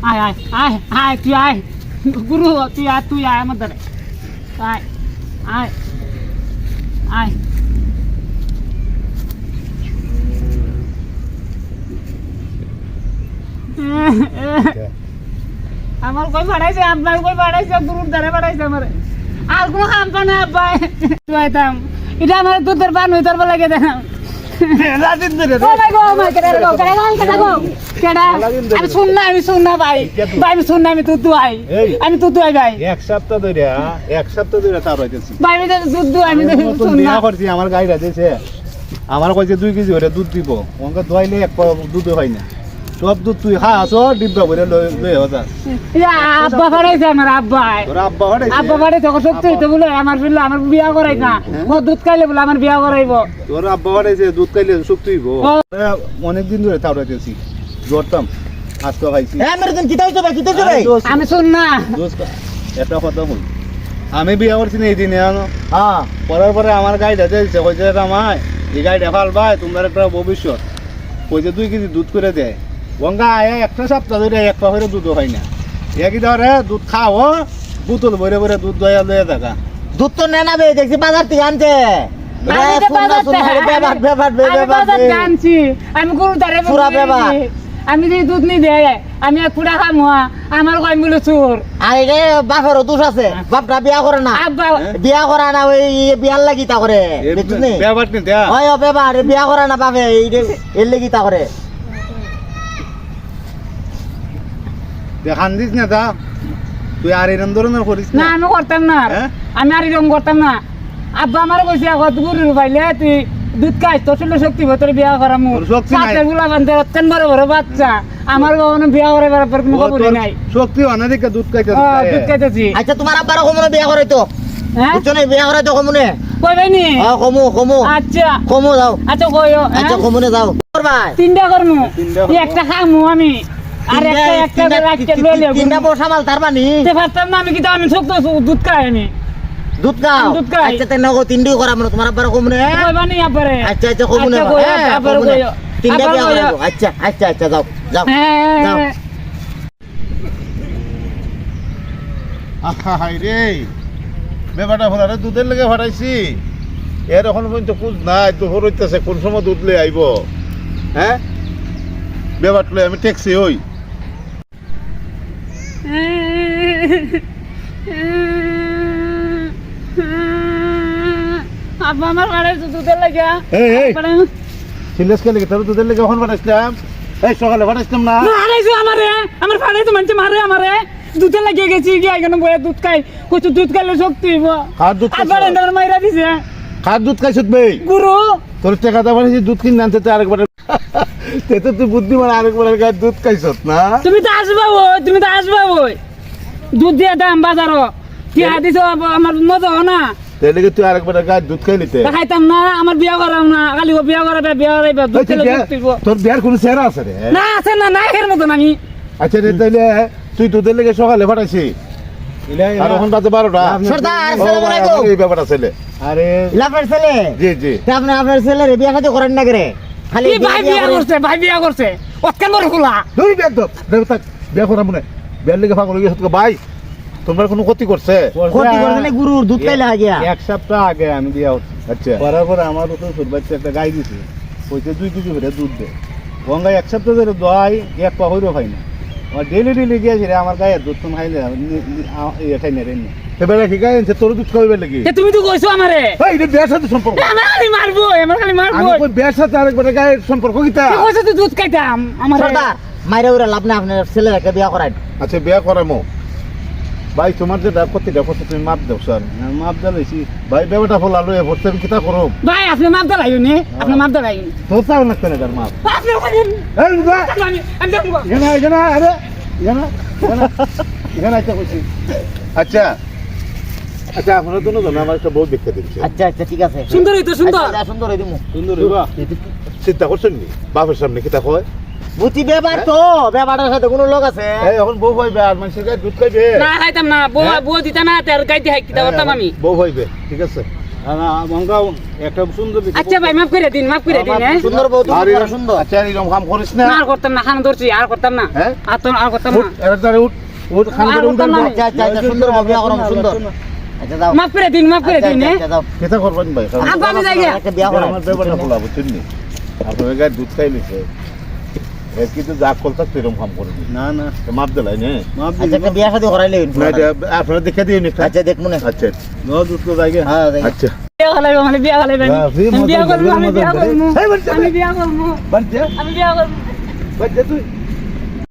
আয় আয় আয় আয় তুই আয় গুরু তুই আয় আমার দ্বারে আয় আয় আয় আমার কই বাড়াইছে আব্বাই কই বাড়াইছে গুরুর দ্বারে বাড়াইছে আমার আর কোনো কাম পানে আব্বাই তুই আইতাম এটা আমার দুধের পান হইতার বলে লাগে দেখ আমি শুননা ভাই আমি শুননা আমি তুই আই ভাই এক সপ্তাহ ধরে তার হইতেছি ভাই দুধ দুই আমি শুননা করছি আমার গাড়িটা দিয়েছে আমার কইছে 2 কেজি করে দুধ দিব ওকে দোয়াইলে এক দুধ হয় না সব দুধ তুই খাস ডিব্বা ভরে লই হতা আব্বা বাড়াইছে আমার আব্বাই তোর আব্বা বাড়াইছে সত্যি তো বলে আমার বললো আমার বিয়া করাই না ও দুধ খাইলে বলে আমার বিয়া করাইব তোর আব্বা বাড়াইছে দুধ খাইলে শক্তি হইব অনেকদিন ধরে তার হইতেছি জড়তাম আজকে খাইছি আমি শুন না একটা কথা বল আমি বিয়া করছি না এই দিনে পরের পরে আমার গাড়িটা দিয়েছে কইছে আমায় এই গাড়িটা ভাল ভাই তোমার একটা ভবিষ্যৎ কইছে 2 কেজি দুধ করে দেয় গঙ্গা আয় একটা সপ্তাহ ধরে এক পা করে দুধ হয় না একই ধরে দুধ খাও বোতল ভরে ভরে দুধ দয়া লয়ে থাকা দুধ তো নেনাবে দেখছি বাজার থেকে আনতে আমি গরু দ্বারে আমি যদি দুধ নি দে আমি পুরা খামো আমার কই বলে চোর আর রে বাপেরও দোষ আছে বাপটা বিয়া করে না বিয়া করা না ওই বিয়ার লাগি তা করে বুঝছিস ব্যাপার নি দে ওই ব্যাপার বিয়া করে না বাপে এর লাগি তা করে দেখান দিস না দা তুই আর এরকম ধরনের করিস না আমি করতাম না আমি আর এরকম করতাম না আব্বা আমার কইছে আগত গরু পাইলে তুই দুধ খাইস তোর শরীরে শক্তি ভেতরে বিয়া করা মুখ গুলা বান্ধে অত্যন্ত বড় বড় বাচ্চা আমার কখনো বিয়া করে বেড়াবার কোনো খবরই নাই শক্তি অনাদিকে দুধ খাইতেছি আচ্ছা তোমার আব্বার কমনে বিয়া করে তো বুঝছো না বিয়া করে তো কমনে কই ভাইনি কমু আচ্ছা কমু যাও আচ্ছা কইও আচ্ছা কমনে যাও ভাই তিনটা করমু একটা খামু আমি আর একটা রাখতে লইলে তিনটা বসা মাল তার বানি তে পারতাম না আমি কি তো আমি শক্ত দুধ খাই আমি দুধ খাও আচ্ছা তাই নগো তিনটি করা মানে তোমার আব্বার কমনে কই বানি আপারে আচ্ছা আচ্ছা কমনে তিনটা বিয়া করব আচ্ছা আচ্ছা আচ্ছা যাও যাও যাও হাই রে বেবাটা ফলারে দুধের লেগে ফাটাইছি এর এখন পর্যন্ত খুঁজ নাই তো হরইতেছে কোন সময় দুধ লই আইব হ্যাঁ বেবাট লই আমি ট্যাক্সি হই আব্বা আমার বাড়ি দুধের লাগা সিলেস কে লেগে তোর দুধের লেগে এখন ফাটাইছিলাম এই সকালে ফাটাইছিলাম না মারাইছো আমার ফাড়াই তো মানছে মারে আমারে দুধে লাগিয়ে গেছি কি এখানে বয়ে দুধ খাই কচু দুধ খাইলে শক্তি হইব খার দুধ আবার এন্ডার মাইরা দিছে খার দুধ খাইছত বে গুরু তোর টাকা দা বাড়ি দুধ কিনে আনতে তো আরেকবার তে তো তুই বুদ্ধিমান আরেকবার গায়ে দুধ খাইছত না তুমি তো আসবা ওই দুধ দিয়ে দাম বাজারও কি হাদিস আমার মজা না তাহলে কি তুই আরেকবার গায়ে দুধ খাই নিতে খাইতাম না আমার বিয়া করাও না খালি বিয়া করাইবা দুধ খেলে শক্তি হইব তোর বিয়ার কোনো চেহারা আছে রে না আছে না এর মতন আমি আচ্ছা রে তাইলে তুই দুধের লেগে সকালে ফাটাইছি আর এখন বাজে 12টা সর্দার আসসালামু আলাইকুম এই ব্যাপারটা ছেলে আরে লাফার ছেলে জি জি তা আপনি আপনার ছেলের বিয়া খাতে করেন না করে খালি ভাই বিয়া করছে অতকান বড় খোলা দুই বিয়া তো দেবতা বিয়া করা মনে বিয়ার লেগে পাগল হয়ে গেছে ভাই তোমার কোনো ক্ষতি করছে না গুরুর দুধ খাইলে আগিয়া এক সপ্তাহ আগে আমি দিয়া আচ্ছা বরাবর আমার তো ছোট বাচ্চা একটা গাই দিছে কইতে 2 কেজি করে দুধ দে গঙ্গায় এক সপ্তাহ ধরে দোয়াই এক পা হইরো হয় না আমার ডেলি গিয়েছে রে আমার গায়ে দুধ তুমি খাইলে এটাই নেই রেন এবারে কি গায়ে তোর দুধ খাইবে লাগি তুমি তো কইছো আমারে এই রে বিয়ার সাথে সম্পর্ক আমার খালি মারবো আমি কই বিয়ার সাথে আরেকবার গায়ে সম্পর্ক কিতা তুই কইছো তুই দুধ খাইতাম আমার সর্দার মাইরা ওরা লাভ না আপনার ছেলের একটা বিয়া করাই আচ্ছা বিয়া করামো ভাই তোমার যে প্রতিটা কথা তুমি মাপ দাও স্যার মাপ দিয়েছি ভাই ব্যাপারটা ফলা লয়ে ভরতে আমি কিতা করো ভাই আপনি মাপ দাঁড়াইও নে আপনি মাপ দাঁড়াইও তোর চাও না কেন তার মাপ আপনি করেন এই বুঝা আমি দেখবো এখানে আরে এখানে আচ্ছা কইছি আচ্ছা আপনারা তো না আমার একটা বহুত দেখতে দিচ্ছে আচ্ছা আচ্ছা ঠিক আছে সুন্দরই তো সুন্দর সুন্দর হই দিমু সুন্দর হইবা চিন্তা করছেন নি বাপের সামনে কিতা কয় বুঝি ব্যাপার তো ব্যাপারটার সাথে কোনো লোক আছে এই এখন বউ হইবে আর মানুষের গায়ে দুধ খাইবে না খাইতাম না বউ দিতা না তার গাইতে হাই কিতা করতাম আমি বউ হইবে ঠিক আছে মঙ্গাও একটা সুন্দর দেখে আচ্ছা ভাই মাফ করে দিন হ্যাঁ সুন্দর বউ তুমি আর বড় এরকম- সুন্দর আচ্ছা এরকম কাম করিস না না আর করতাম না খান ধরছি আর করতাম না হ্যাঁ? আর করতাম উঠ, না এবার তাহলে উঠ উঠ খান আর করে উঠ করতাম না। আচ্ছা আচ্ছা আচ্ছা সুন্দর বউ বিয়া করাম সুন্দর আচ্ছা যাও মাফ করে দিন আচ্ছা, হ্যাঁ আচ্ছা, যাও কেতা করবেন ভাই আব্বা আমি যাই গে। একটা বিয়া করা আমার ব্যাপারটা বলা বুঝছেন নি আপনার গায়ে দুধ খাই লিছে এর কিন্তু যা করতে এরকম কাম করে না না মাপ দিলাই নে মাপ আচ্ছা একটা বিয়া শাদী করাইলে আপনারা দেখে দিন একটা আচ্ছা দেখ মনে আচ্ছা নো দুধ তো যাই হ্যাঁ যাই। আচ্ছা বিয়া হলাইব মানে বিয়া হলাইব বাপরে, আমি বিয়া মজা করবো করে, আমি মজা বিয়া করে। করবো এই বাচ্চা। আমি বিয়া করবো বাচ্চা আমি বিয়া করবো বাচ্চা তুই